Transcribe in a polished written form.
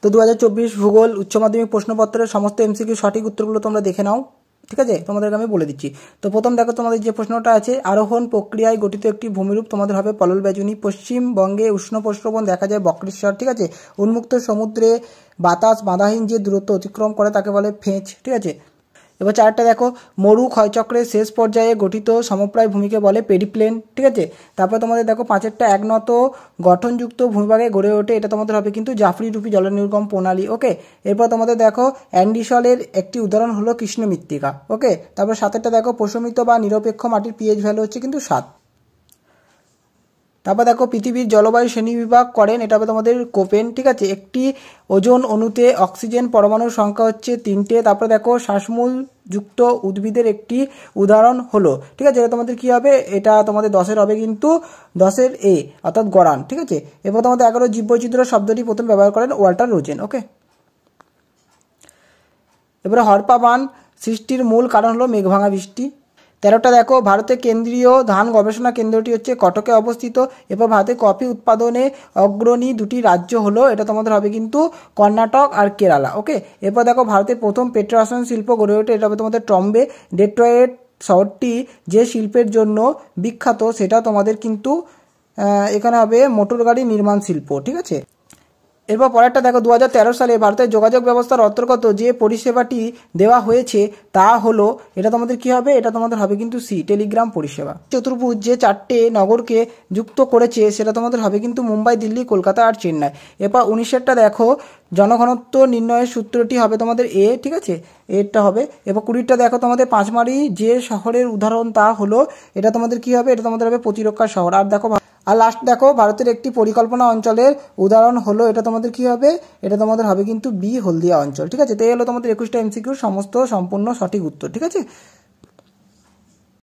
তো 2024 ভূগোল উচ্চ মাধ্যমিক প্রশ্নপত্রের সমস্ত এমসিকিউ সঠিক উত্তরগুলো তোমরা দেখে নাও, ঠিক আছে? তোমাদেরকে আমি বলে দিচ্ছি। তো প্রথম দেখো তোমাদের যে প্রশ্নটা আছে, আরোহণ প্রক্রিয়ায় গঠিত একটি ভূমিরূপ তোমাদের হবে পলল বেজুনি। পশ্চিমবঙ্গে উষ্ণ প্রস্রবণ দেখা যায় বক্রেশ্বর, ঠিক আছে? উন্মুক্ত সমুদ্রে বাতাস বাধাহীন যে দূরত্ব অতিক্রম করে তাকে বলে ফেঁচ, ঠিক আছে? এবার 4টা দেখো, মরু ক্ষয়চক্রের শেষ পর্যায়ে গঠিত সমপ্রায় ভূমিকে বলে পেরিপ্লেন, ঠিক আছে? তারপর তোমাদের দেখো 5এরটা একনত গঠনযুক্ত ভূমিভাগে গড়ে ওঠে, এটা তোমাদের হবে কিন্তু জাফরি রূপী জলনির্গম প্রণালী, ওকে? এরপর তোমাদের দেখো অ্যান্ডিসলের একটি উদাহরণ হলো কৃষ্ণ মৃত্তিকা, ওকে? তারপর 7এরটা দেখো, প্রশমিত বা নিরপেক্ষ মাটির পিএইচ ভ্যালু হচ্ছে কিন্তু 7। তারপর দেখো পৃথিবীর জলবায়ু শ্রেণীবিভাগ করেন, এটা হবে তোমাদের কোপেন, ঠিক আছে? একটি ওজোন অণুতে অক্সিজেন পরমাণুর সংখ্যা হচ্ছে 3টে। তারপর দেখো শ্বাসমূল যুক্ত উদ্ভিদের একটি উদাহরণ হলো, ঠিক আছে? এটা তোমাদের কি হবে, এটা তোমাদের 10-এর হবে কিন্তু 10-এর এ অর্থাৎ গরান, ঠিক আছে? এরপর তোমাদের 11 জীববৈচিত্র্য শব্দটি প্রথম ব্যবহার করেন ওয়াল্টার রোজেন, ওকে? এবারে হরপ্পা বান সৃষ্টির মূল কারণ হলো মেঘভাঙা বৃষ্টি। 13টা দেখো, ভারতের কেন্দ্রীয় ধান গবেষণা কেন্দ্রটি হচ্ছে কটকে অবস্থিত। এরপর ভারতের কফি উৎপাদনে অগ্রণী দুটি রাজ্য হলো, এটা তোমাদের হবে কিন্তু কর্ণাটক আর কেরালা, ওকে? এরপর দেখো ভারতের প্রথম পেট্রোরসায়ন শিল্প গড়ে ওঠে, এটা হবে তোমাদের ট্রম্বে। ডেট্রয়েট শহরটি যে শিল্পের জন্য বিখ্যাত সেটা তোমাদের কিন্তু এখানে হবে মোটর গাড়ি নির্মাণ শিল্প, ঠিক আছে? এরপর পরেরটা দেখো, 2013 সালে ভারতের যোগাযোগ ব্যবস্থার অন্তর্গত যে পরিষেবাটি দেওয়া হয়েছে তা হলো, এটা তোমাদের কি হবে, এটা তোমাদের হবে কিন্তু সি, টেলিগ্রাম পরিষেবা। চতুর্ভুজ যে 4টে নগরকে যুক্ত করেছে সেটা তোমাদের হবে কিন্তু মুম্বাই, দিল্লি, কলকাতা আর চেন্নাই। এরপর 19-এরটা দেখো, জনঘনত্ব নির্ণয়ের সূত্রটি হবে তোমাদের এ, ঠিক আছে? এরটা হবে। এরপর 20টা দেখো, তোমাদের পাঁচমারি যে শহরের উদাহরণ তা হলো, এটা তোমাদের কি হবে, এটা তোমাদের হবে প্রতিরক্ষা শহর। আর দেখো, আর লাস্ট দেখো, ভারতের একটি পরিকল্পনা অঞ্চলের উদাহরণ হলো, এটা তোমাদের কি হবে, এটা তোমাদের হবে কিন্তু বি, হলদিয়া অঞ্চল, ঠিক আছে? তো এই হলো তোমাদের 21টা এমসিকিউর সমস্ত সম্পূর্ণ সঠিক উত্তর, ঠিক আছে?